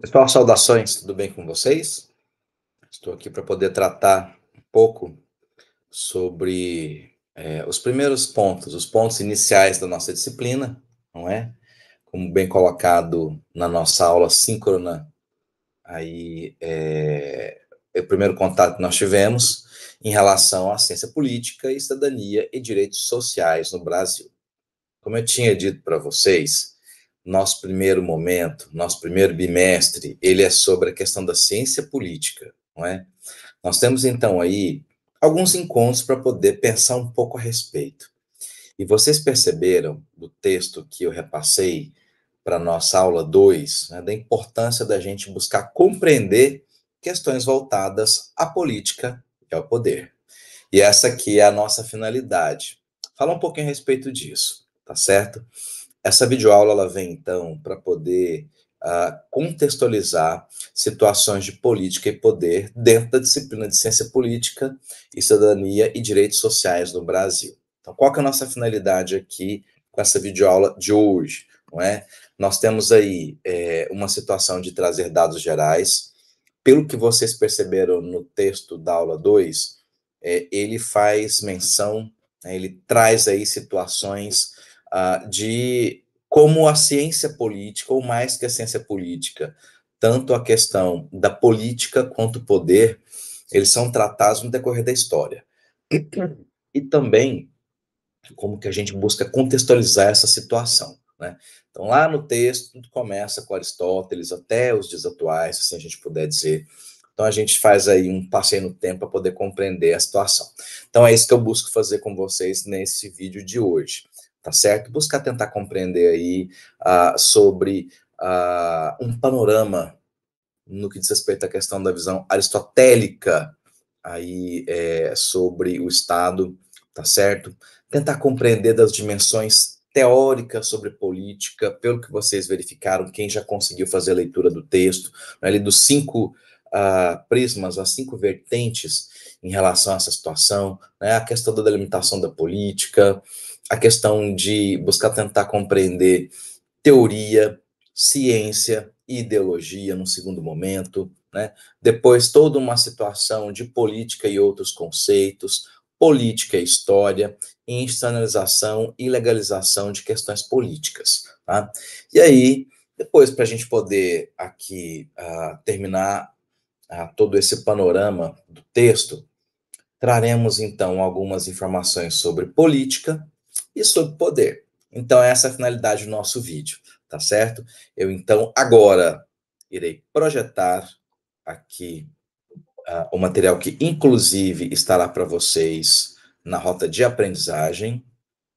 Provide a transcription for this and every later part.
Pessoal, saudações, tudo bem com vocês? Estou aqui para poder tratar um pouco sobre os primeiros pontos, os pontos iniciais da nossa disciplina, não é? Como bem colocado na nossa aula síncrona, aí o primeiro contato que nós tivemos em relação à ciência política e cidadania e direitos sociais no Brasil. Como eu tinha dito para vocês, nosso primeiro momento, nosso primeiro bimestre, ele é sobre a questão da ciência política, não é? Nós temos então aí alguns encontros para poder pensar um pouco a respeito. E vocês perceberam do texto que eu repassei para a nossa aula 2, né, da importância da gente buscar compreender questões voltadas à política e ao poder. E essa aqui é a nossa finalidade. Fala um pouquinho a respeito disso, tá certo? Essa videoaula ela vem, então, para poder contextualizar situações de política e poder dentro da disciplina de ciência política e cidadania e direitos sociais no Brasil. Então, qual que é a nossa finalidade aqui com essa videoaula de hoje? Não é? Nós temos aí uma situação de trazer dados gerais. Pelo que vocês perceberam no texto da aula 2, ele faz menção, né, ele traz aí situações de como a ciência política, ou mais que a ciência política, tanto a questão da política quanto o poder, eles são tratados no decorrer da história. E também como que a gente busca contextualizar essa situação, né? Então, lá no texto, tudo começa com Aristóteles até os dias atuais, se assim a gente puder dizer. Então, a gente faz aí um passeio no tempo para poder compreender a situação. Então, é isso que eu busco fazer com vocês nesse vídeo de hoje, tá certo? Buscar tentar compreender aí sobre um panorama no que diz respeito à questão da visão aristotélica aí sobre o Estado, tá certo? Tentar compreender das dimensões teóricas sobre política, pelo que vocês verificaram, quem já conseguiu fazer a leitura do texto, né, ali dos 5 prismas, as 5 vertentes em relação a essa situação, né, a questão da delimitação da política, a questão de buscar tentar compreender teoria, ciência e ideologia no segundo momento, né? Depois toda uma situação de política e outros conceitos, política e história, institucionalização e legalização de questões políticas, tá? E aí, depois, para a gente poder aqui terminar todo esse panorama do texto, traremos então algumas informações sobre política e sobre poder. Então, essa é a finalidade do nosso vídeo, tá certo? Eu então agora irei projetar aqui o material que inclusive estará para vocês na rota de aprendizagem.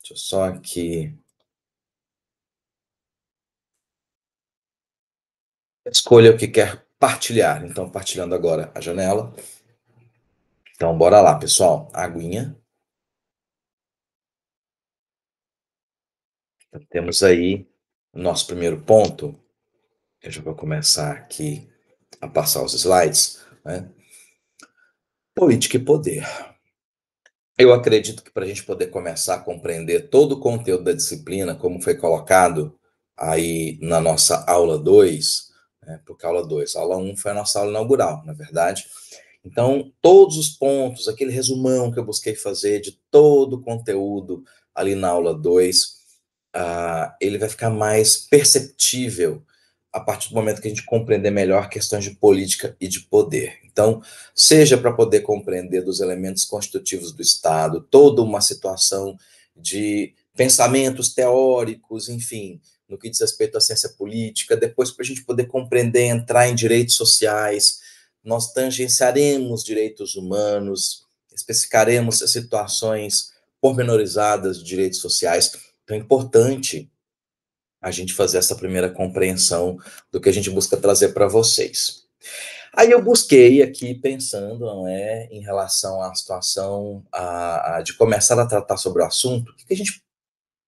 Deixa eu só aqui escolha o que quer partilhar. Então, partilhando agora a janela. Então, bora lá, pessoal. Aguinha. Então, temos aí o nosso primeiro ponto. Eu já vou começar aqui a passar os slides, né? Política e poder. Eu acredito que para a gente poder começar a compreender todo o conteúdo da disciplina, como foi colocado aí na nossa aula 2, né, porque a aula 2, a aula 1 foi a nossa aula inaugural, na verdade. Então, todos os pontos, aquele resumão que eu busquei fazer de todo o conteúdo ali na aula 2, ele vai ficar mais perceptível a partir do momento que a gente compreender melhor questões de política e de poder. Então, seja para poder compreender dos elementos constitutivos do Estado, toda uma situação de pensamentos teóricos, enfim, no que diz respeito à ciência política, depois para a gente poder compreender, entrar em direitos sociais, nós tangenciaremos direitos humanos, especificaremos as situações pormenorizadas de direitos sociais. Então, é importante a gente fazer essa primeira compreensão do que a gente busca trazer para vocês. Aí eu busquei aqui pensando, não é, em relação à situação de começar a tratar sobre o assunto, o que a gente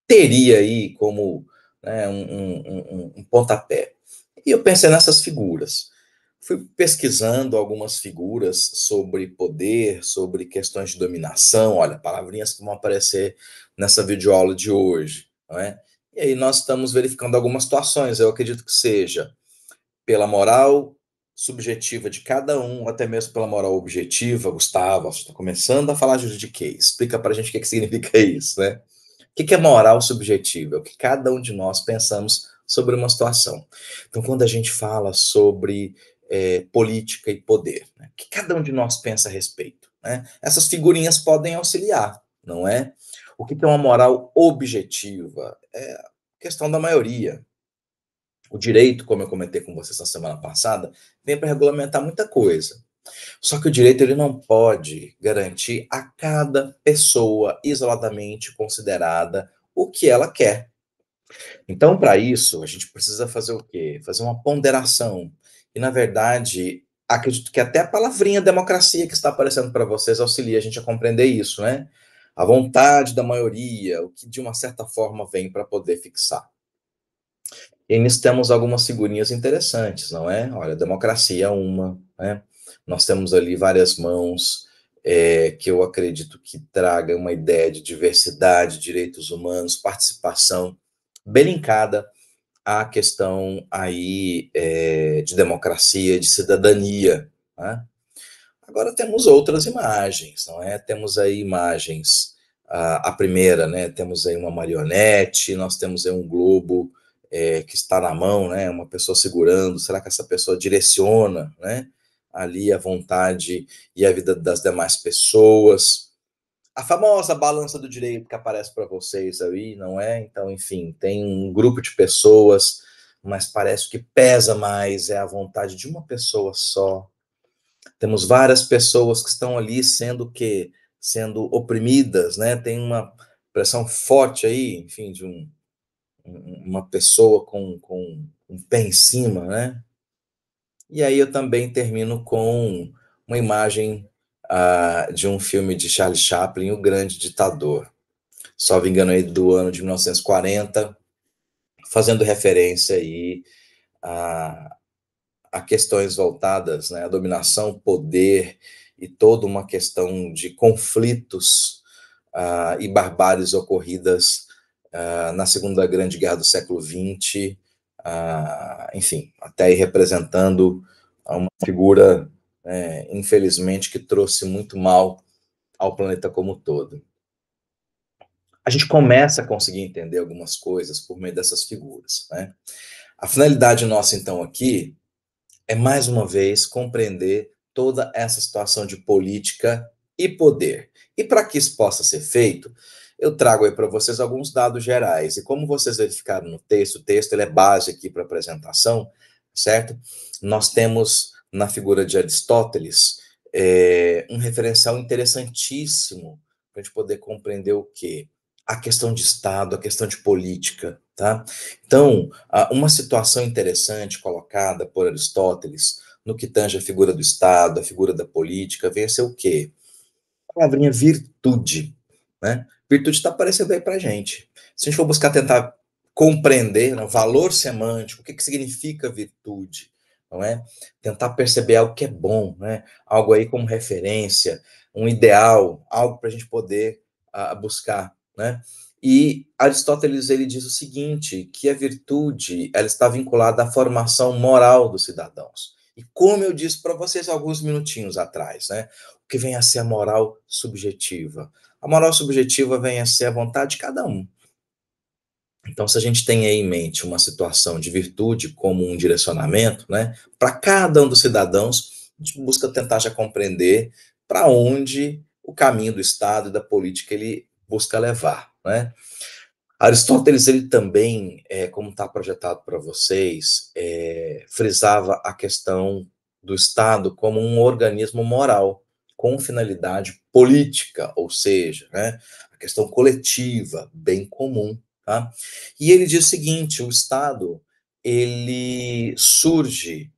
teria aí como, né, um pontapé. E eu pensei nessas figuras. Fui pesquisando algumas figuras sobre poder, sobre questões de dominação, olha, palavrinhas que vão aparecer nessa videoaula de hoje, não é? E aí nós estamos verificando algumas situações, eu acredito que seja pela moral subjetiva de cada um, ou até mesmo pela moral objetiva. Gustavo, você está começando a falar juridiquês. Explica para a gente o que significa isso, né? O que é moral subjetiva? É o que cada um de nós pensamos sobre uma situação. Então, quando a gente fala sobre política e poder, né? O que cada um de nós pensa a respeito, né? Essas figurinhas podem auxiliar, não é? O que é uma moral objetiva? É a questão da maioria. O direito, como eu comentei com vocês na semana passada, vem para regulamentar muita coisa. Só que o direito ele não pode garantir a cada pessoa isoladamente considerada o que ela quer. Então, para isso, a gente precisa fazer o quê? Fazer uma ponderação. E, na verdade, acredito que até a palavrinha democracia que está aparecendo para vocês auxilia a gente a compreender isso, né? A vontade da maioria, o que de uma certa forma vem para poder fixar. E nisso temos algumas figurinhas interessantes, não é? Olha, democracia é uma, né? Nós temos ali várias mãos que eu acredito que traga uma ideia de diversidade, direitos humanos, participação, bem linkada à questão aí de democracia, de cidadania, né? Agora temos outras imagens, não é? Temos aí imagens, a primeira, né? Temos aí uma marionete, nós temos aí um globo que está na mão, né? Uma pessoa segurando. Será que essa pessoa direciona, né? Ali a vontade e a vida das demais pessoas? A famosa balança do direito que aparece para vocês aí, não é? Então, enfim, tem um grupo de pessoas, mas parece que pesa mais é a vontade de uma pessoa só. Temos várias pessoas que estão ali sendo oprimidas, né? Tem uma pressão forte aí, enfim, de uma pessoa com um pé em cima, né? E aí eu também termino com uma imagem de um filme de Charlie Chaplin, O Grande Ditador, só me engano aí do ano de 1940, fazendo referência aí a questões voltadas, né, à dominação, poder e toda uma questão de conflitos e barbáries ocorridas na Segunda Grande Guerra do século XX, enfim, até aí representando uma figura, infelizmente, que trouxe muito mal ao planeta como um todo. A gente começa a conseguir entender algumas coisas por meio dessas figuras, né? A finalidade nossa, então, aqui é, mais uma vez, compreender toda essa situação de política e poder. E para que isso possa ser feito, eu trago aí para vocês alguns dados gerais. E como vocês verificaram no texto, o texto ele é base aqui para a apresentação, certo? Nós temos na figura de Aristóteles um referencial interessantíssimo para a gente poder compreender o quê? A questão de Estado, a questão de política, tá? Então, uma situação interessante colocada por Aristóteles no que tange a figura do Estado, a figura da política, vem a ser o quê? A palavrinha virtude, né? Virtude está aparecendo aí para a gente. Se a gente for buscar tentar compreender, né, o valor semântico, o que significa virtude, não é? Tentar perceber algo que é bom, né? Algo aí como referência, um ideal, algo para a gente poder buscar, né? E Aristóteles ele diz o seguinte, que a virtude ela está vinculada à formação moral dos cidadãos. E como eu disse para vocês alguns minutinhos atrás, né? O que vem a ser a moral subjetiva? A moral subjetiva vem a ser a vontade de cada um. Então, se a gente tem aí em mente uma situação de virtude como um direcionamento, né, para cada um dos cidadãos, a gente busca tentar já compreender para onde o caminho do Estado e da política ele busca levar, né? Aristóteles ele também, como está projetado para vocês, frisava a questão do Estado como um organismo moral com finalidade política, ou seja, né, a questão coletiva, bem comum, tá? E ele diz o seguinte: o Estado ele surge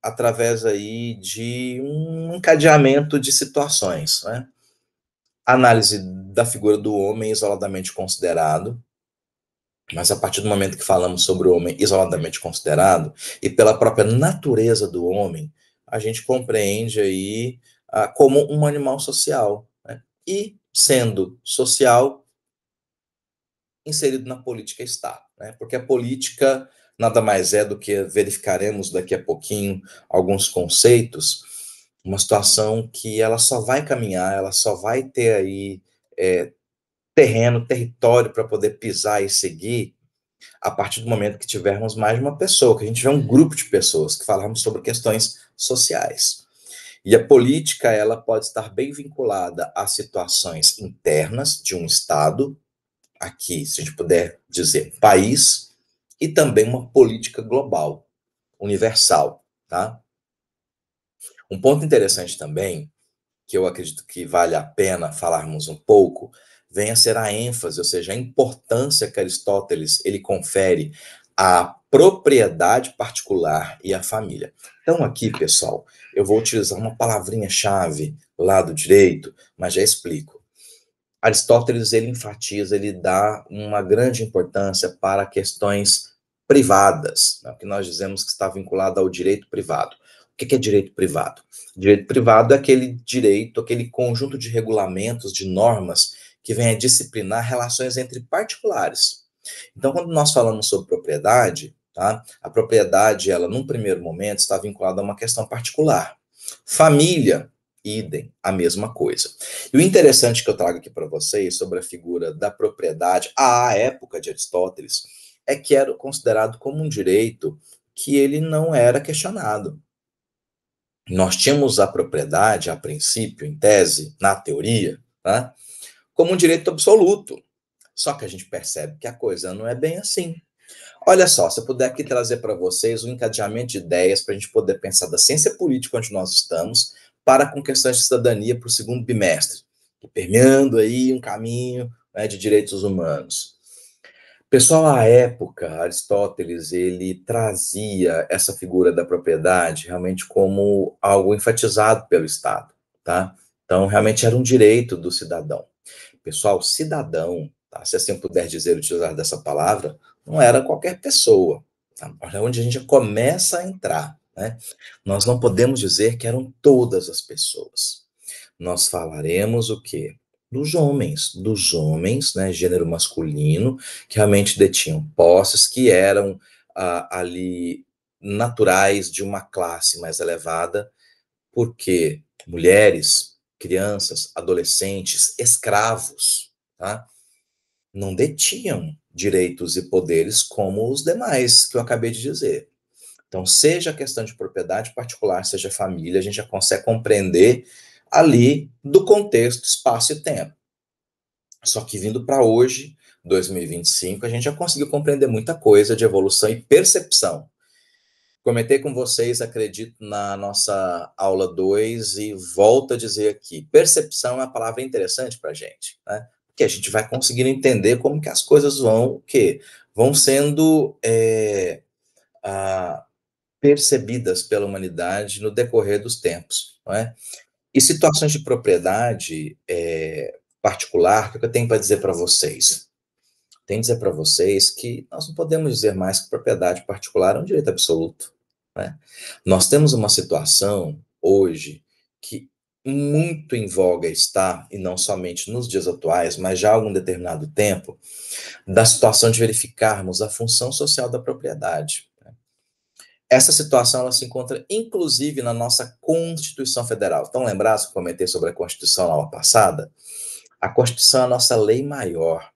através aí de um encadeamento de situações, né? Análise da figura do homem isoladamente considerado, mas a partir do momento que falamos sobre o homem isoladamente considerado, e pela própria natureza do homem, a gente compreende aí como um animal social, né? E, sendo social, inserido na política está, né? Porque a política nada mais é do que verificaremos daqui a pouquinho alguns conceitos, uma situação que ela só vai caminhar, ela só vai ter aí terreno, território para poder pisar e seguir a partir do momento que tivermos mais de uma pessoa, que a gente tiver um grupo de pessoas que falarmos sobre questões sociais. E a política, ela pode estar bem vinculada a situações internas de um Estado, aqui, se a gente puder dizer, país, e também uma política global, universal, tá? Um ponto interessante também, que eu acredito que vale a pena falarmos um pouco, vem a ser a ênfase, ou seja, a importância que Aristóteles ele confere à propriedade particular e à família. Então aqui, pessoal, eu vou utilizar uma palavrinha-chave lá do direito, mas já explico. Aristóteles ele enfatiza, ele dá uma grande importância para questões privadas, né, que nós dizemos que está vinculado ao direito privado. O que é direito privado? Direito privado é aquele direito, aquele conjunto de regulamentos, de normas que vem a disciplinar relações entre particulares. Então, quando nós falamos sobre propriedade, tá? A propriedade, ela, num primeiro momento, está vinculada a uma questão particular. Família, idem, a mesma coisa. E o interessante que eu trago aqui para vocês sobre a figura da propriedade à época de Aristóteles é que era considerado como um direito que ele não era questionado. Nós tínhamos a propriedade, a princípio, em tese, na teoria, tá? Como um direito absoluto. Só que a gente percebe que a coisa não é bem assim. Olha só, se eu puder aqui trazer para vocês um encadeamento de ideias para a gente poder pensar da ciência política onde nós estamos para com questões de cidadania para o segundo bimestre, permeando aí um caminho, né, de direitos humanos. Pessoal, à época, Aristóteles, ele trazia essa figura da propriedade realmente como algo enfatizado pelo Estado, tá? Então, realmente era um direito do cidadão. Pessoal, cidadão, tá? Se assim puder dizer, utilizar dessa palavra, não era qualquer pessoa, tá? Olha onde a gente começa a entrar, né? Nós não podemos dizer que eram todas as pessoas. Nós falaremos o quê? Dos homens, né, gênero masculino, que realmente detinham posses, que eram ali naturais de uma classe mais elevada, porque mulheres, crianças, adolescentes, escravos, tá, não detinham direitos e poderes como os demais que eu acabei de dizer. Então, seja a questão de propriedade particular, seja família, a gente já consegue compreender ali do contexto, espaço e tempo. Só que vindo para hoje, 2025, a gente já conseguiu compreender muita coisa de evolução e percepção. Comentei com vocês, acredito, na nossa aula 2 e volto a dizer aqui, percepção é uma palavra interessante para a gente, né? Porque a gente vai conseguindo entender como que as coisas vão, que vão sendo percebidas pela humanidade no decorrer dos tempos, não é? E situações de propriedade particular, o que eu tenho para dizer para vocês? Tenho a dizer para vocês que nós não podemos dizer mais que propriedade particular é um direito absoluto, né? Nós temos uma situação hoje que muito em voga está, e não somente nos dias atuais, mas já há algum determinado tempo, da situação de verificarmos a função social da propriedade. Essa situação ela se encontra, inclusive, na nossa Constituição Federal. Então, lembrar, se eu comentei sobre a Constituição na aula passada? A Constituição é a nossa lei maior.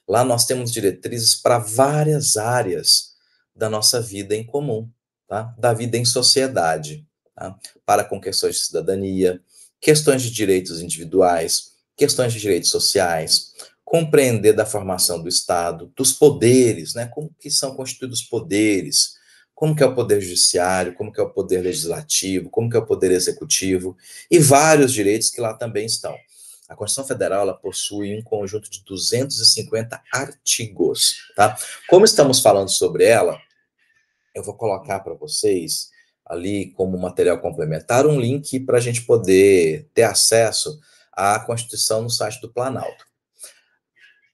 Lá nós temos diretrizes para várias áreas da nossa vida em comum, tá? Da vida em sociedade, tá? Para com questões de cidadania, questões de direitos individuais, questões de direitos sociais, compreender da formação do Estado, dos poderes, né? Como que são constituídos os poderes, como que é o poder judiciário, como que é o poder legislativo, como que é o poder executivo, e vários direitos que lá também estão. A Constituição Federal ela possui um conjunto de 250 artigos, tá? Como estamos falando sobre ela, eu vou colocar para vocês ali como material complementar um link para a gente poder ter acesso à Constituição no site do Planalto.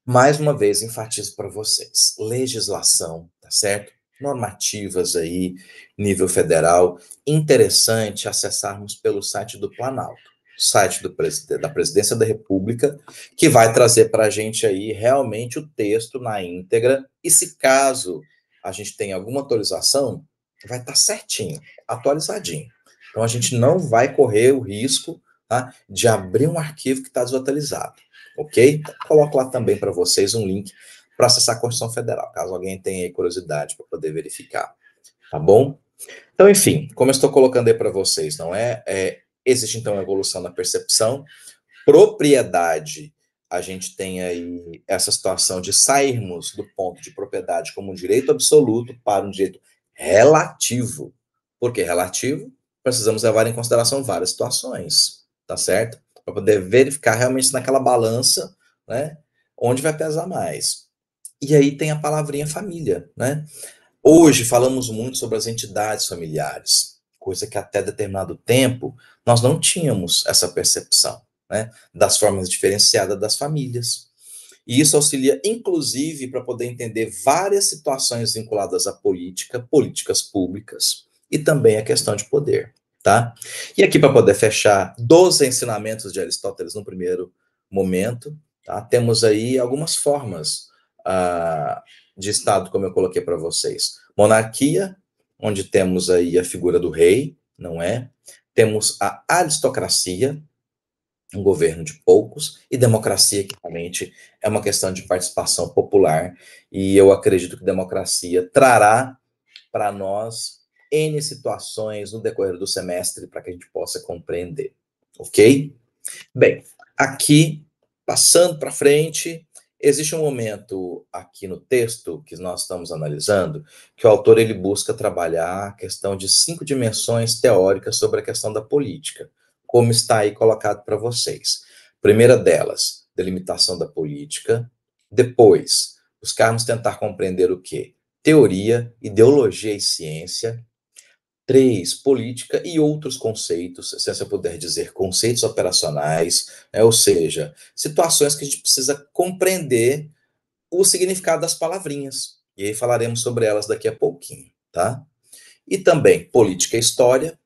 Mais uma vez, enfatizo para vocês, legislação, tá certo? Normativas aí, nível federal, interessante acessarmos pelo site do Planalto, site da Presidência da República, que vai trazer para a gente aí realmente o texto na íntegra, e se caso a gente tem alguma atualização, vai estar certinho, atualizadinho. Então, a gente não vai correr o risco, tá, de abrir um arquivo que está desatualizado, ok? Coloco lá também para vocês um link para acessar a Constituição Federal, caso alguém tenha curiosidade para poder verificar, tá bom? Então, enfim, como eu estou colocando aí para vocês, não existe então a evolução da percepção, propriedade, a gente tem aí essa situação de sairmos do ponto de propriedade como um direito absoluto para um direito relativo. Por que relativo? Precisamos levar em consideração várias situações, tá certo? Para poder verificar realmente naquela balança, né, onde vai pesar mais. E aí tem a palavrinha família, né? Hoje falamos muito sobre as entidades familiares, coisa que até determinado tempo nós não tínhamos essa percepção, né, das formas diferenciadas das famílias. E isso auxilia, inclusive, para poder entender várias situações vinculadas à política, políticas públicas e também a questão de poder, tá? E aqui, para poder fechar, dos ensinamentos de Aristóteles no primeiro momento, tá? Temos aí algumas formas de Estado, como eu coloquei para vocês. Monarquia, onde temos aí a figura do rei, não é? Temos a aristocracia, um governo de poucos, e democracia, que realmente é uma questão de participação popular, e eu acredito que democracia trará para nós N situações no decorrer do semestre para que a gente possa compreender, ok? Bem, aqui, passando para frente, existe um momento aqui no texto que nós estamos analisando, que o autor ele busca trabalhar a questão de 5 dimensões teóricas sobre a questão da política, como está aí colocado para vocês. Primeira delas, delimitação da política. Depois, buscarmos tentar compreender o quê? Teoria, ideologia e ciência. 3, política e outros conceitos, se você puder dizer, conceitos operacionais, né, ou seja, situações que a gente precisa compreender o significado das palavrinhas. E aí falaremos sobre elas daqui a pouquinho, tá? E também política e história,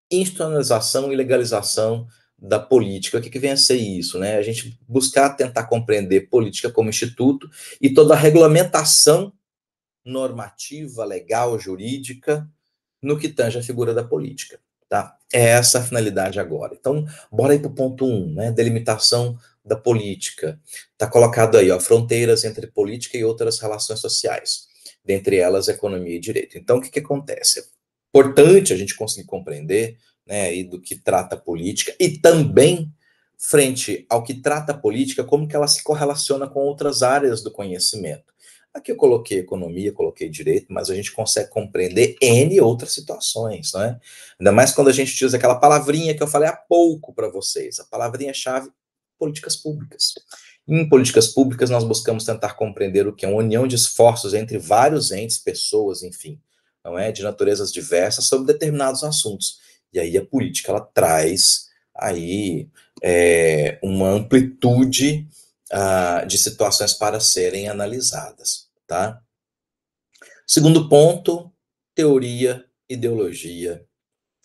institucionalização e legalização da política. O que vem a ser isso, né? A gente buscar tentar compreender política como instituto e toda a regulamentação normativa, legal, jurídica, no que tange a figura da política, tá? É essa a finalidade agora. Então, bora aí para o ponto 1, né? Delimitação da política. Está colocado aí, ó, fronteiras entre política e outras relações sociais, dentre elas economia e direito. Então, o que acontece? É importante a gente conseguir compreender, né, aí do que trata a política e também frente ao que trata a política, como que ela se correlaciona com outras áreas do conhecimento. Aqui eu coloquei economia, coloquei direito, mas a gente consegue compreender N outras situações, não é? Ainda mais quando a gente usa aquela palavrinha que eu falei há pouco para vocês, a palavrinha-chave, políticas públicas. Em políticas públicas, nós buscamos tentar compreender o que é uma união de esforços entre vários entes, pessoas, enfim, não é? De naturezas diversas sobre determinados assuntos. E aí a política, ela traz aí uma amplitude de situações para serem analisadas, tá? Segundo ponto, teoria, ideologia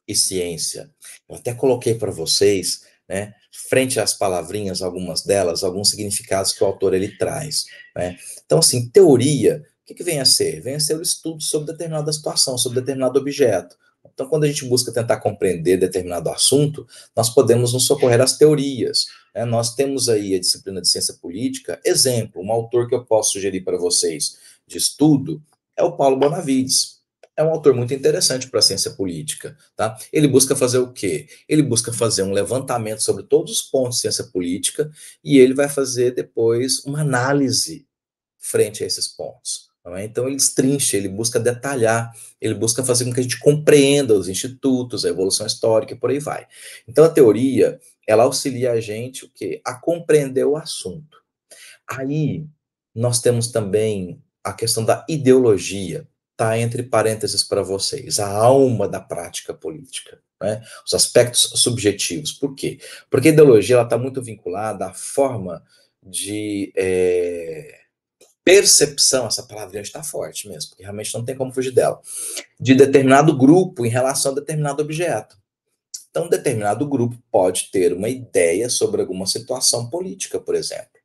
e ciência. Eu até coloquei para vocês, né, frente às palavrinhas, algumas delas, alguns significados que o autor ele traz, né? Então, assim, teoria, o que vem a ser? Vem a ser o estudo sobre determinada situação, sobre determinado objeto. Então, quando a gente busca tentar compreender determinado assunto, nós podemos nos socorrer às teorias, né? Nós temos aí a disciplina de ciência política. Exemplo, um autor que eu posso sugerir para vocês de estudo é o Paulo Bonavides. É um autor muito interessante para a ciência política, tá? Ele busca fazer o quê? Ele busca fazer um levantamento sobre todos os pontos de ciência política e ele vai fazer depois uma análise frente a esses pontos. Não é? Então ele destrincha, ele busca detalhar, ele busca fazer com que a gente compreenda os institutos, a evolução histórica e por aí vai. Então a teoria, ela auxilia a gente o quê? A compreender o assunto. Aí nós temos também a questão da ideologia, tá entre parênteses para vocês, a alma da prática política, né? Os aspectos subjetivos. Por quê? Porque a ideologia ela está muito vinculada à forma de percepção, essa palavrinha está forte mesmo, porque realmente não tem como fugir dela, de determinado grupo em relação a determinado objeto. Então, determinado grupo pode ter uma ideia sobre alguma situação política, por exemplo.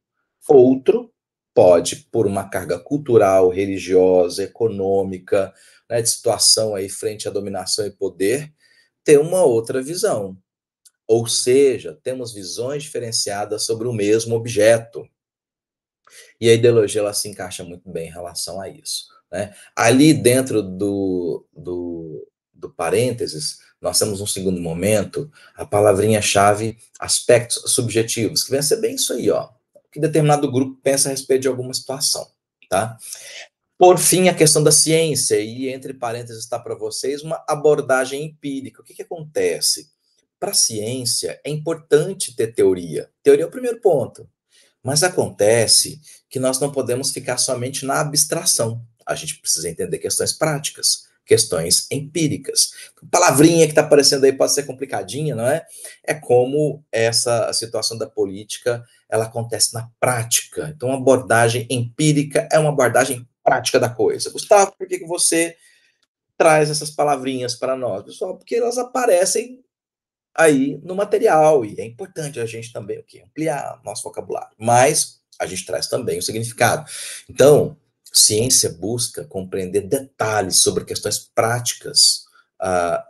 Outro pode, por uma carga cultural, religiosa, econômica, né, de situação aí frente à dominação e poder, ter uma outra visão. Ou seja, temos visões diferenciadas sobre o mesmo objeto. E a ideologia ela se encaixa muito bem em relação a isso. Né? Ali dentro do parênteses, nós temos um segundo momento, a palavrinha-chave aspectos subjetivos, que vem a ser bem isso aí, ó, que determinado grupo pensa a respeito de alguma situação. Tá? Por fim, a questão da ciência, e entre parênteses está para vocês uma abordagem empírica. O que acontece? Para a ciência, é importante ter teoria. Teoria é o primeiro ponto. Mas acontece que nós não podemos ficar somente na abstração. A gente precisa entender questões práticas, questões empíricas. A palavrinha que está aparecendo aí pode ser complicadinha, não é? É como essa a situação da política ela acontece na prática. Então, a abordagem empírica é uma abordagem prática da coisa. Gustavo, por que você traz essas palavrinhas para nós? Pessoal, porque elas aparecem aí no material, e é importante a gente também o quê? Ampliar nosso vocabulário, mas a gente traz também o significado. Então, ciência busca compreender detalhes sobre questões práticas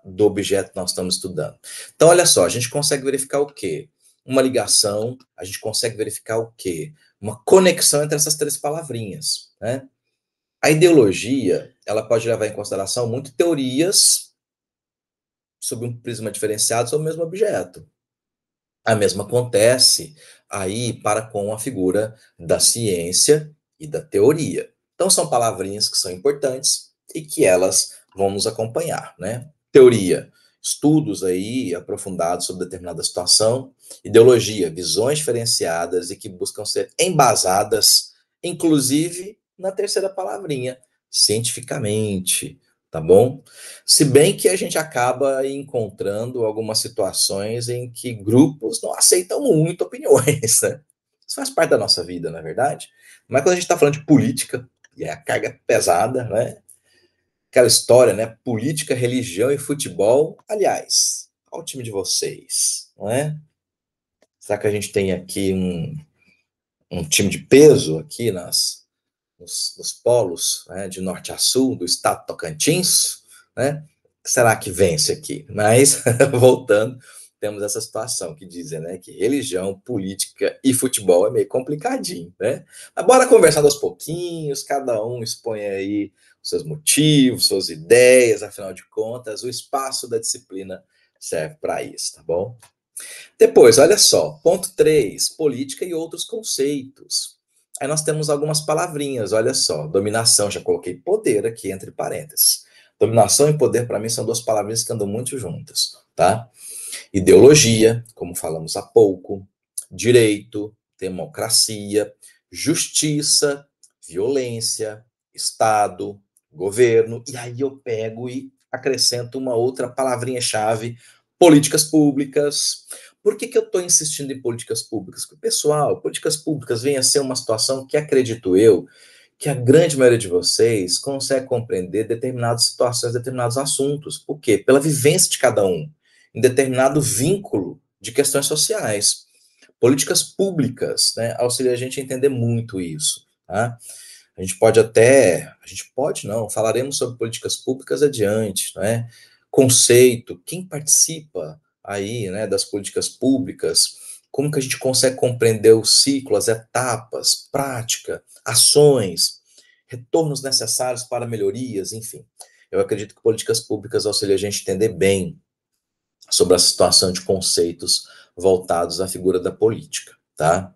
do objeto que nós estamos estudando. Então, olha só, a gente consegue verificar o quê? Uma ligação, a gente consegue verificar o quê? Uma conexão entre essas três palavrinhas, né? A ideologia, ela pode levar em consideração muito teorias sob um prisma diferenciado sobre o mesmo objeto. A mesma acontece aí para com a figura da ciência e da teoria. Então, são palavrinhas que são importantes e que elas vão nos acompanhar, né? Teoria, estudos aí aprofundados sobre determinada situação. Ideologia, visões diferenciadas e que buscam ser embasadas, inclusive na terceira palavrinha, cientificamente, tá bom? Se bem que a gente acaba encontrando algumas situações em que grupos não aceitam muito opiniões, né? Isso faz parte da nossa vida, na é verdade. Mas quando a gente está falando de política, e é a carga pesada, né? Aquela história, né? Política, religião e futebol. Aliás, qual o time de vocês, não é? Será que a gente tem aqui um time de peso aqui nos polos, né, de norte a sul do estado de Tocantins, né? Será que vence aqui? Mas, voltando, temos essa situação que dizem, né, que religião, política e futebol é meio complicadinho, né? Mas bora conversar aos pouquinhos, cada um expõe aí os seus motivos, suas ideias, afinal de contas, o espaço da disciplina serve para isso, tá bom? Depois, olha só, ponto 3, política e outros conceitos. Aí nós temos algumas palavrinhas, olha só, dominação, já coloquei poder aqui entre parênteses. Dominação e poder, para mim, são duas palavrinhas que andam muito juntas, tá? Ideologia, como falamos há pouco, direito, democracia, justiça, violência, Estado, governo, e aí eu pego e acrescento uma outra palavrinha-chave, políticas públicas. Por que eu estou insistindo em políticas públicas? Porque, pessoal, políticas públicas vem a ser uma situação que, acredito eu, que a grande maioria de vocês consegue compreender determinadas situações, determinados assuntos. Por quê? Pela vivência de cada um, em determinado vínculo de questões sociais. Políticas públicas, né, auxilia a gente a entender muito isso, tá? A gente pode não, falaremos sobre políticas públicas adiante, né? Conceito, quem participa aí, né, das políticas públicas, como que a gente consegue compreender o ciclo, as etapas, prática, ações, retornos necessários para melhorias, enfim. Eu acredito que políticas públicas auxiliam a gente a entender bem sobre a situação de conceitos voltados à figura da política, tá?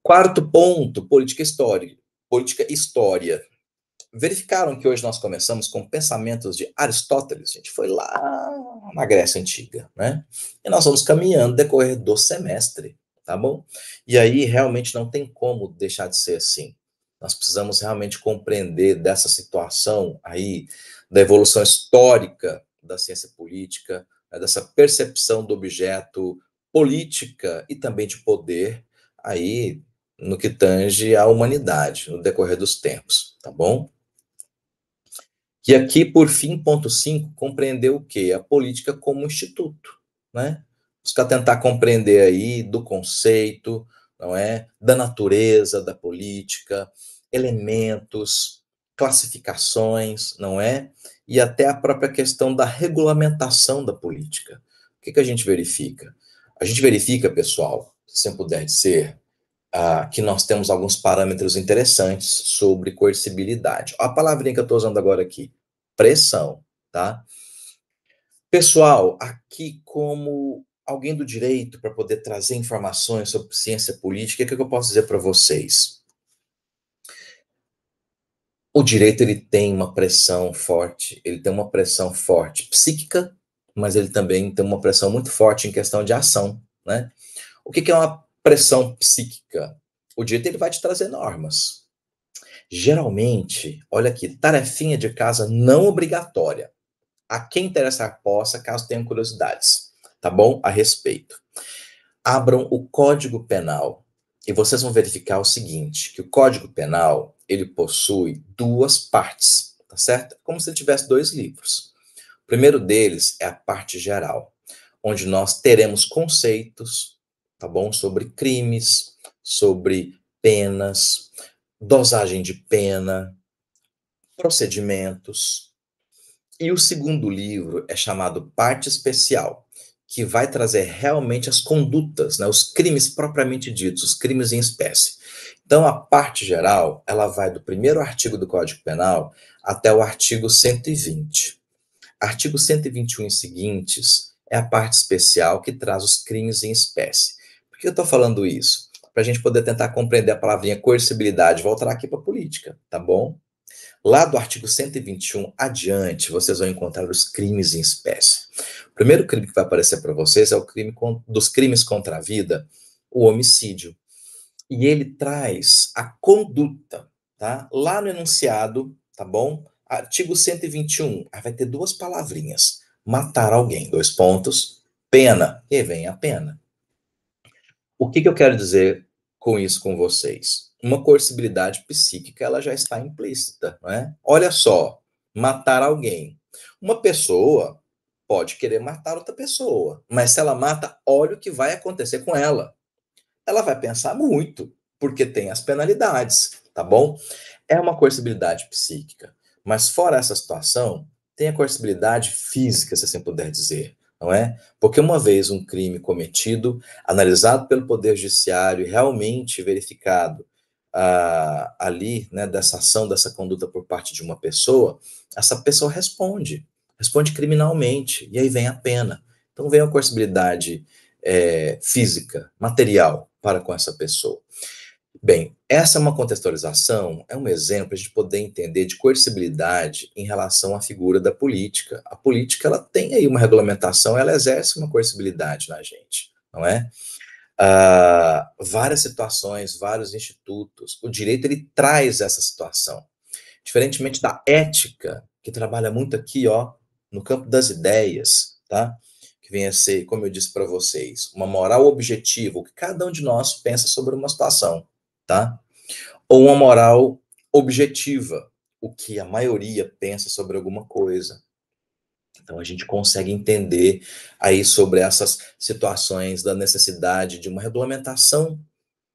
Quarto ponto, política histórica. Política história. Verificaram que hoje nós começamos com pensamentos de Aristóteles, a gente foi lá na Grécia Antiga, né? E nós vamos caminhando no decorrer do semestre, tá bom? E aí realmente não tem como deixar de ser assim. Nós precisamos realmente compreender dessa situação aí, da evolução histórica da ciência política, né, dessa percepção do objeto política e também de poder aí no que tange à humanidade, no decorrer dos tempos, tá bom? E aqui, por fim, ponto 5, compreender o quê? A política como instituto, né? Buscar tentar compreender aí do conceito, não é? Da natureza da política, elementos, classificações, não é? E até a própria questão da regulamentação da política. O que a gente verifica? A gente verifica, pessoal, se eu puder dizer, que nós temos alguns parâmetros interessantes sobre coercibilidade. A palavrinha que eu estou usando agora aqui, pressão, tá? Pessoal, aqui como alguém do direito para poder trazer informações sobre ciência política, o que eu posso dizer para vocês? O direito ele tem uma pressão forte, ele tem uma pressão forte psíquica, mas ele também tem uma pressão muito forte em questão de ação, né? O que é uma pressão psíquica? O direito ele vai te trazer normas. Geralmente, olha aqui, tarefinha de casa não obrigatória. A quem interessar possa, caso tenham curiosidades, tá bom? A respeito. Abram o Código Penal e vocês vão verificar o seguinte, que o Código Penal, ele possui duas partes, tá certo? Como se ele tivesse dois livros. O primeiro deles é a parte geral, onde nós teremos conceitos, tá bom? Sobre crimes, sobre penas, dosagem de pena, procedimentos. E o segundo livro é chamado Parte Especial, que vai trazer realmente as condutas, né, os crimes propriamente ditos, os crimes em espécie. Então, a parte geral, ela vai do primeiro artigo do Código Penal até o artigo 120. Artigo 121 e seguintes é a parte especial que traz os crimes em espécie. Por que eu estou falando isso? Para a gente poder tentar compreender a palavrinha coercibilidade, voltar aqui para a política, tá bom? Lá do artigo 121 adiante, vocês vão encontrar os crimes em espécie. O primeiro crime que vai aparecer para vocês é o crime dos crimes contra a vida, o homicídio. E ele traz a conduta, tá? Lá no enunciado, tá bom? Artigo 121, aí vai ter duas palavrinhas. Matar alguém, dois pontos, pena, e vem a pena. O que eu quero dizer com isso com vocês? Uma coercibilidade psíquica, ela já está implícita, não é? Olha só, matar alguém. Uma pessoa pode querer matar outra pessoa, mas se ela mata, olha o que vai acontecer com ela. Ela vai pensar muito, porque tem as penalidades, tá bom? É uma coercibilidade psíquica. Mas fora essa situação, tem a coercibilidade física, se assim puder dizer, não é? Porque uma vez um crime cometido, analisado pelo Poder Judiciário e realmente verificado ali, né, dessa ação, dessa conduta por parte de uma pessoa, essa pessoa responde criminalmente, e aí vem a pena. Então vem a coercibilidade física, material, para com essa pessoa. Bem, essa é uma contextualização, é um exemplo para a gente poder entender de coercibilidade em relação à figura da política. A política, ela tem aí uma regulamentação, ela exerce uma coercibilidade na gente, não é? Várias situações, vários institutos, o direito, ele traz essa situação. Diferentemente da ética, que trabalha muito aqui, ó, no campo das ideias, tá? Que vem a ser, como eu disse para vocês, uma moral objetiva, o que cada um de nós pensa sobre uma situação, tá? Ou uma moral objetiva, o que a maioria pensa sobre alguma coisa. Então a gente consegue entender aí sobre essas situações da necessidade de uma regulamentação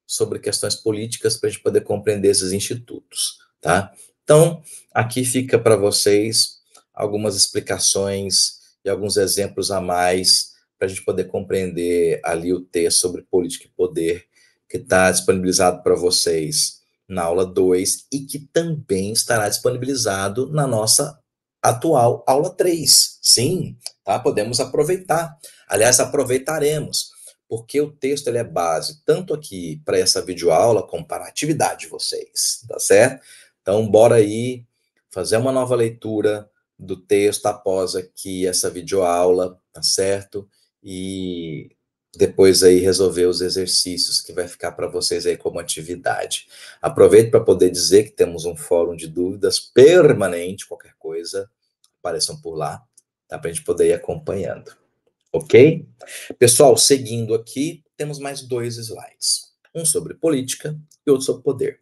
sobre questões políticas para a gente poder compreender esses institutos, tá? Então, aqui fica para vocês algumas explicações e alguns exemplos a mais para a gente poder compreender ali o texto sobre política e poder que está disponibilizado para vocês na aula 2 e que também estará disponibilizado na nossa atual aula 3. Sim, tá? Podemos aproveitar. Aliás, aproveitaremos, porque o texto ele é base tanto aqui para essa videoaula como para a atividade de vocês, tá certo? Então, bora aí fazer uma nova leitura do texto após aqui essa videoaula, tá certo? E depois aí resolver os exercícios que vai ficar para vocês aí como atividade. Aproveito para poder dizer que temos um fórum de dúvidas permanente, qualquer coisa, apareçam por lá, tá? Para a gente poder ir acompanhando. Ok? Pessoal, seguindo aqui, temos mais dois slides. Um sobre política e outro sobre poder.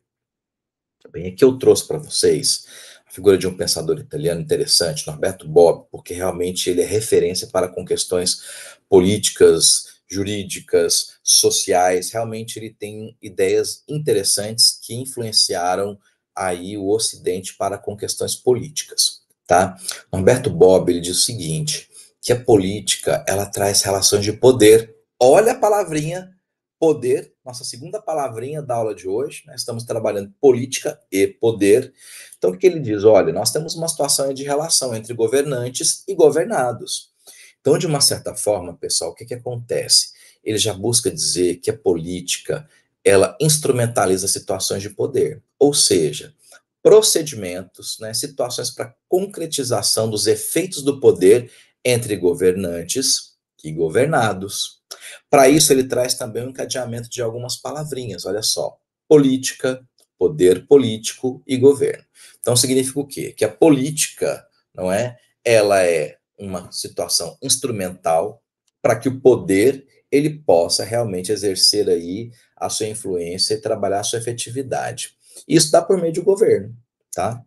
Bem, aqui eu trouxe para vocês a figura de um pensador italiano interessante, Norberto Bobbio, porque realmente ele é referência para com questões políticas jurídicas, sociais. Realmente ele tem ideias interessantes que influenciaram aí o Ocidente para com questões políticas, tá? Humberto Bobbio, ele diz o seguinte, que a política, ela traz relações de poder. Olha a palavrinha poder, nossa segunda palavrinha da aula de hoje, né? Estamos trabalhando política e poder. Então, o que ele diz? Olha, nós temos uma situação de relação entre governantes e governados. Então, de uma certa forma, pessoal, o que acontece? Ele já busca dizer que a política, ela instrumentaliza situações de poder, ou seja, procedimentos, né, situações para concretização dos efeitos do poder entre governantes e governados. Para isso, ele traz também um encadeamento de algumas palavrinhas, olha só, política, poder político e governo. Então, significa o quê? Que a política, não é? Ela é uma situação instrumental para que o poder ele possa realmente exercer aí a sua influência e trabalhar a sua efetividade. Isso dá por meio do governo, tá?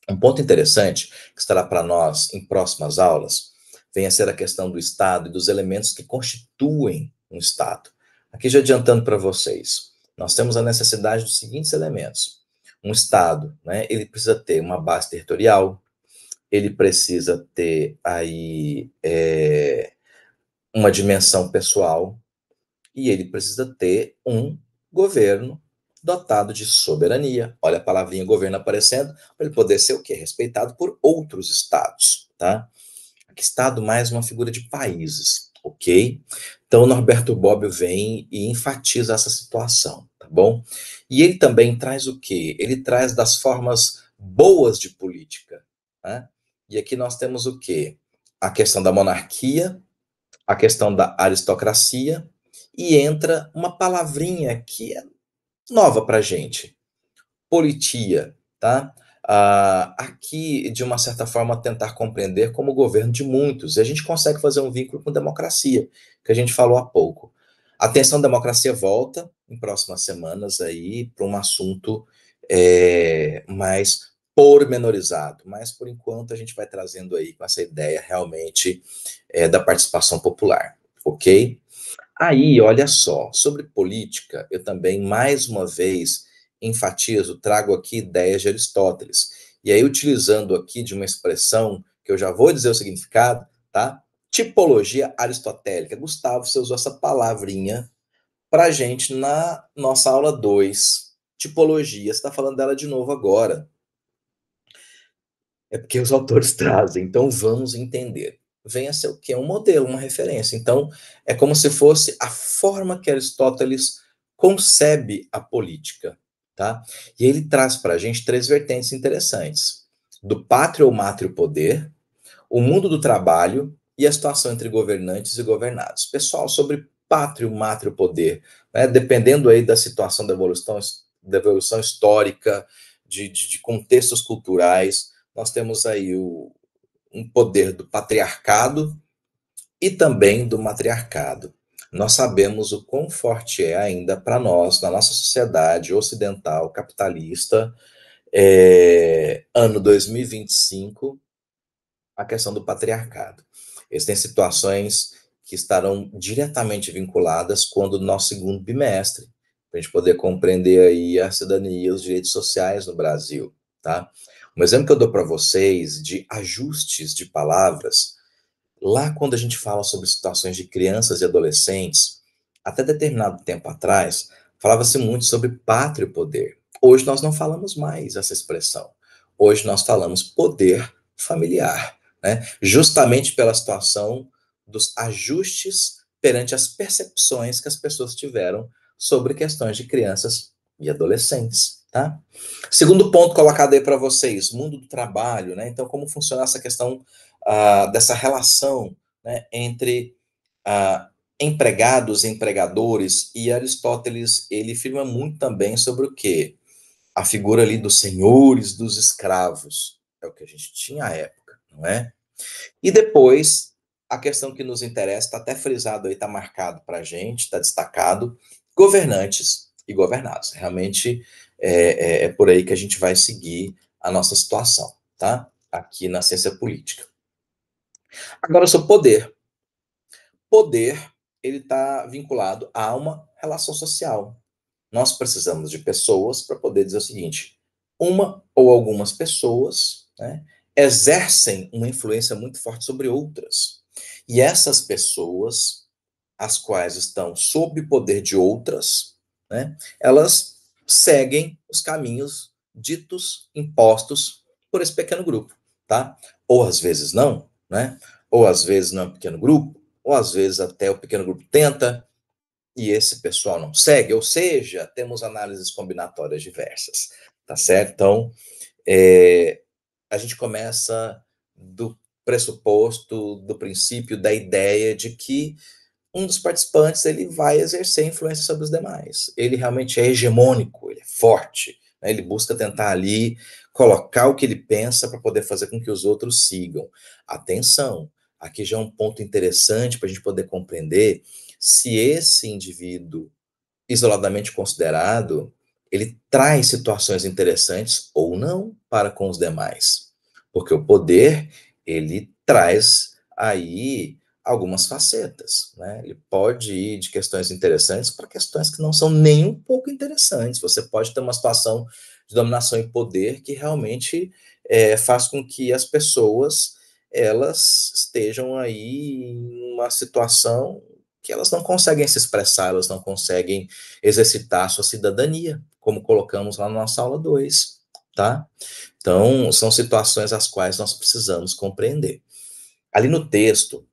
Um ponto interessante que estará para nós em próximas aulas vem a ser a questão do Estado e dos elementos que constituem um Estado. Aqui já adiantando para vocês, nós temos a necessidade dos seguintes elementos. Um Estado, né, ele precisa ter uma base territorial, ele precisa ter aí uma dimensão pessoal e ele precisa ter um governo dotado de soberania. Olha a palavrinha governo aparecendo, para ele poder ser o quê? Respeitado por outros estados, tá? Aqui estado mais uma figura de países, ok? Então, o Norberto Bobbio vem e enfatiza essa situação, tá bom? E ele também traz o quê? Ele traz das formas boas de política, né? E aqui nós temos o quê? A questão da monarquia, a questão da aristocracia, e entra uma palavrinha que é nova para a gente, politia, tá? Aqui, de uma certa forma, tentar compreender como o governo de muitos, e a gente consegue fazer um vínculo com democracia, que a gente falou há pouco. Atenção, democracia volta em próximas semanas aí para um assunto mais pormenorizado, mas por enquanto a gente vai trazendo aí com essa ideia realmente da participação popular, ok? Aí, olha só, sobre política, eu também, mais uma vez, enfatizo, trago aqui ideias de Aristóteles. E aí, utilizando aqui de uma expressão, que eu já vou dizer o significado, tá? Tipologia aristotélica. Gustavo, você usou essa palavrinha para a gente na nossa aula 2. Tipologia, você está falando dela de novo agora. É porque os autores trazem, então vamos entender. Vem a ser o quê? Um modelo, uma referência. Então, é como se fosse a forma que Aristóteles concebe a política, tá? E ele traz para a gente três vertentes interessantes: do pátrio ou mátrio poder, o mundo do trabalho e a situação entre governantes e governados. Pessoal, sobre pátrio, mátrio poder, né? Dependendo aí da situação da evolução histórica, de contextos culturais, nós temos aí um poder do patriarcado e também do matriarcado. Nós sabemos o quão forte é ainda para nós, na nossa sociedade ocidental capitalista, ano 2025, a questão do patriarcado. Existem situações que estarão diretamente vinculadas quando o nosso segundo bimestre, para a gente poder compreender aí a cidadania e os direitos sociais no Brasil, tá? Um exemplo que eu dou para vocês de ajustes de palavras, lá quando a gente fala sobre situações de crianças e adolescentes, até determinado tempo atrás, falava-se muito sobre pátria e poder. Hoje nós não falamos mais essa expressão. Hoje nós falamos poder familiar, né? Justamente pela situação dos ajustes perante as percepções que as pessoas tiveram sobre questões de crianças e adolescentes, tá? Segundo ponto colocado aí para vocês, mundo do trabalho, né? Então, como funciona essa questão dessa relação, né, entre empregados e empregadores, e Aristóteles, ele firma muito também sobre o quê? A figura ali dos senhores, dos escravos. É o que a gente tinha à época, não é? E depois, a questão que nos interessa, está até frisado aí, está marcado para a gente, está destacado, governantes e governados. Realmente é por aí que a gente vai seguir a nossa situação, tá? Aqui na ciência política. Agora, sobre poder. Poder ele está vinculado a uma relação social. Nós precisamos de pessoas para poder dizer o seguinte: uma ou algumas pessoas, né, exercem uma influência muito forte sobre outras. E essas pessoas, as quais estão sob o poder de outras, né, elas seguem os caminhos ditos, impostos por esse pequeno grupo, tá? Ou às vezes não, né? Ou às vezes não é um pequeno grupo, ou às vezes até o pequeno grupo tenta, e esse pessoal não segue, ou seja, temos análises combinatórias diversas, tá certo? Então, a gente começa do pressuposto, do princípio, da ideia de que um dos participantes ele vai exercer influência sobre os demais. Ele realmente é hegemônico, ele é forte, né? Ele busca tentar ali colocar o que ele pensa para poder fazer com que os outros sigam. Atenção, aqui já é um ponto interessante para a gente poder compreender se esse indivíduo isoladamente considerado, ele traz situações interessantes ou não para com os demais. Porque o poder, ele traz aí algumas facetas, né? Ele pode ir de questões interessantes para questões que não são nem um pouco interessantes. Você pode ter uma situação de dominação e poder que realmente faz com que as pessoas elas estejam aí em uma situação que elas não conseguem se expressar, elas não conseguem exercitar a sua cidadania, como colocamos lá na nossa aula 2, tá? Então, são situações as quais nós precisamos compreender. Ali no texto,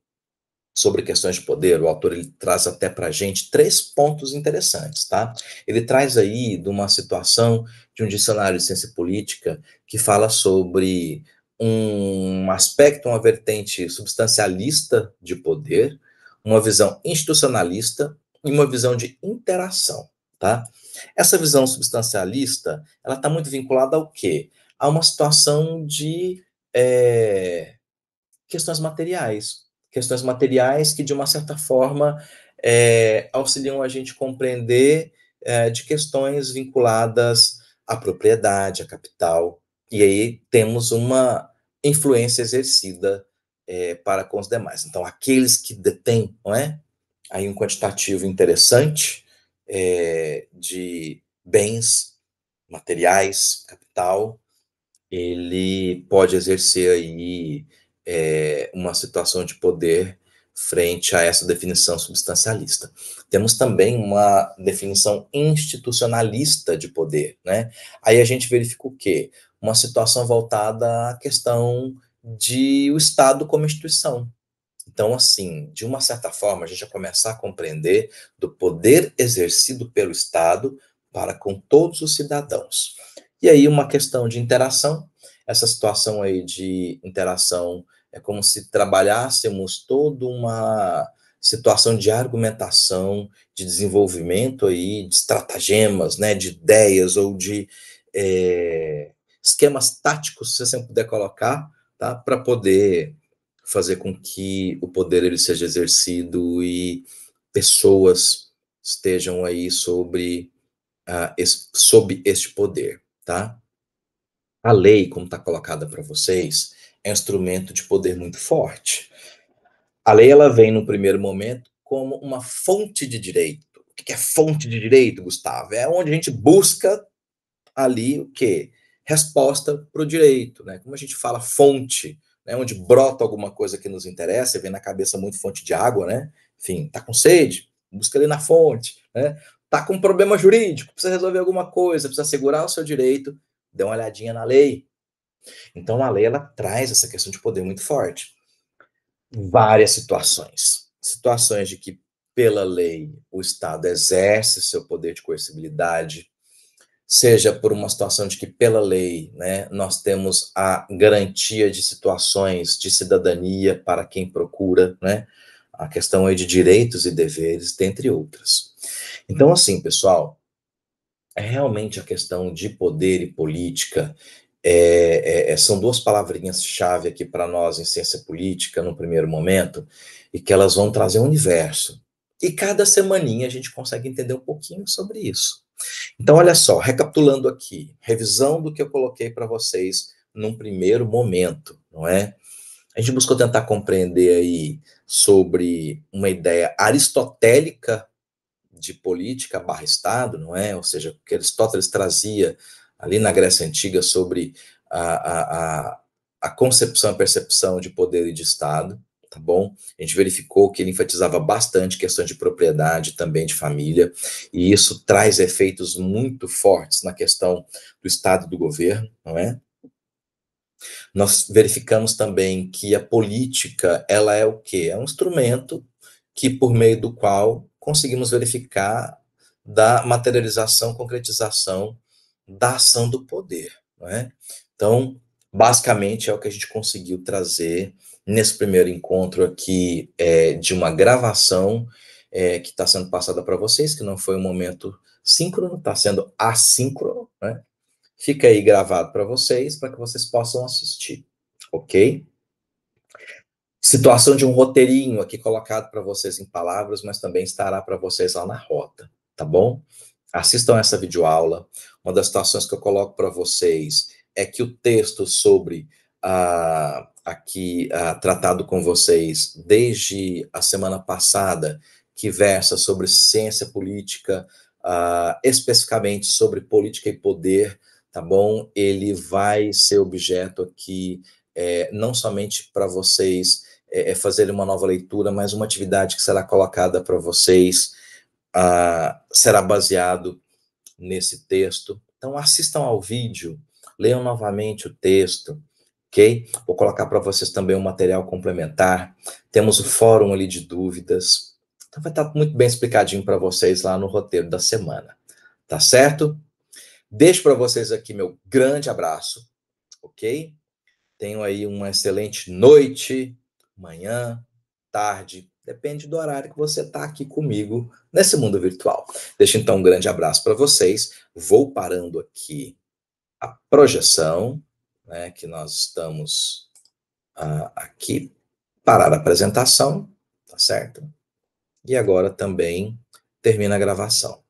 sobre questões de poder, o autor ele traz até para a gente 3 pontos interessantes, tá? Ele traz aí de uma situação de um dicionário de ciência política que fala sobre um aspecto, uma vertente substancialista de poder, uma visão institucionalista e uma visão de interação, tá? Essa visão substancialista, ela está muito vinculada ao quê? A uma situação de questões materiais que, de uma certa forma, auxiliam a gente compreender de questões vinculadas à propriedade, à capital, e aí temos uma influência exercida para com os demais. Então, aqueles que detêm, não é? Aí um quantitativo interessante de bens materiais, capital, ele pode exercer aí uma situação de poder frente a essa definição substancialista. Temos também uma definição institucionalista de poder, né? Aí a gente verifica o quê? Uma situação voltada à questão de o Estado como instituição. Então, assim, de uma certa forma, a gente vai começar a compreender do poder exercido pelo Estado para com todos os cidadãos. E aí, uma questão de interação, essa situação aí de interação é como se trabalhássemos toda uma situação de argumentação, de desenvolvimento aí, de estratagemas, né, de ideias ou de esquemas táticos, se você sempre puder colocar, tá, para poder fazer com que o poder ele seja exercido e pessoas estejam aí sob este poder, tá? A lei, como está colocada para vocês, é um instrumento de poder muito forte. A lei ela vem no primeiro momento como uma fonte de direito. O que é fonte de direito, Gustavo? É onde a gente busca ali o quê? Resposta para o direito, né? Como a gente fala fonte, né? Onde brota alguma coisa que nos interessa, vem na cabeça muito fonte de água, né? Enfim, tá com sede? Busca ali na fonte, né? Tá com um problema jurídico, precisa resolver alguma coisa, precisa assegurar o seu direito, dê uma olhadinha na lei. Então a lei ela traz essa questão de poder muito forte. Várias situações. Situações de que pela lei o Estado exerce seu poder de coercibilidade, seja por uma situação de que, pela lei, né, nós temos a garantia de situações de cidadania para quem procura, né, a questão aí de direitos e deveres, dentre outras. Então, assim, pessoal, é realmente a questão de poder e política são 2 palavrinhas-chave aqui para nós em ciência política, no primeiro momento, e que elas vão trazer um universo. E cada semaninha a gente consegue entender um pouquinho sobre isso. Então, olha só, recapitulando aqui, revisão do que eu coloquei para vocês num primeiro momento, não é? A gente buscou tentar compreender aí sobre uma ideia aristotélica de política barra Estado, não é? Ou seja, o que Aristóteles trazia ali na Grécia Antiga sobre a, a, a, a concepção e percepção de poder e de Estado, tá bom? A gente verificou que ele enfatizava bastante questões de propriedade, também de família, e isso traz efeitos muito fortes na questão do Estado e do governo, não é? Nós verificamos também que a política, ela é o quê? É um instrumento que, por meio do qual conseguimos verificar da materialização, concretização da ação do poder, não é? Então, basicamente é o que a gente conseguiu trazer nesse primeiro encontro aqui de uma gravação que está sendo passada para vocês, que não foi um momento síncrono, está sendo assíncrono, né? Fica aí gravado para que vocês possam assistir, ok? Situação de um roteirinho aqui colocado para vocês em palavras, mas também estará para vocês lá na rota, tá bom? Assistam essa videoaula. Uma das situações que eu coloco para vocês é que o texto sobre aqui tratado com vocês desde a semana passada, que versa sobre ciência política, especificamente sobre política e poder, tá bom? Ele vai ser objeto aqui não somente para vocês fazer uma nova leitura, mas uma atividade que será colocada para vocês será baseado nesse texto. Então, assistam ao vídeo, leiam novamente o texto, ok? Vou colocar para vocês também um material complementar. Temos o fórum ali de dúvidas. Então, vai estar muito bem explicadinho para vocês lá no roteiro da semana, tá certo? Deixo para vocês aqui meu grande abraço, ok? Tenham aí uma excelente noite, manhã, tarde, depende do horário que você está aqui comigo nesse mundo virtual. Deixo então um grande abraço para vocês. Vou parando aqui a projeção, né, que nós estamos aqui, parar a apresentação, tá certo? E agora também termina a gravação,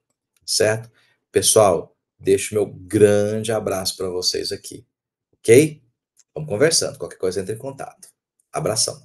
certo? Pessoal, deixo meu grande abraço para vocês aqui, ok? Vamos conversando. Qualquer coisa, entre em contato. Abração.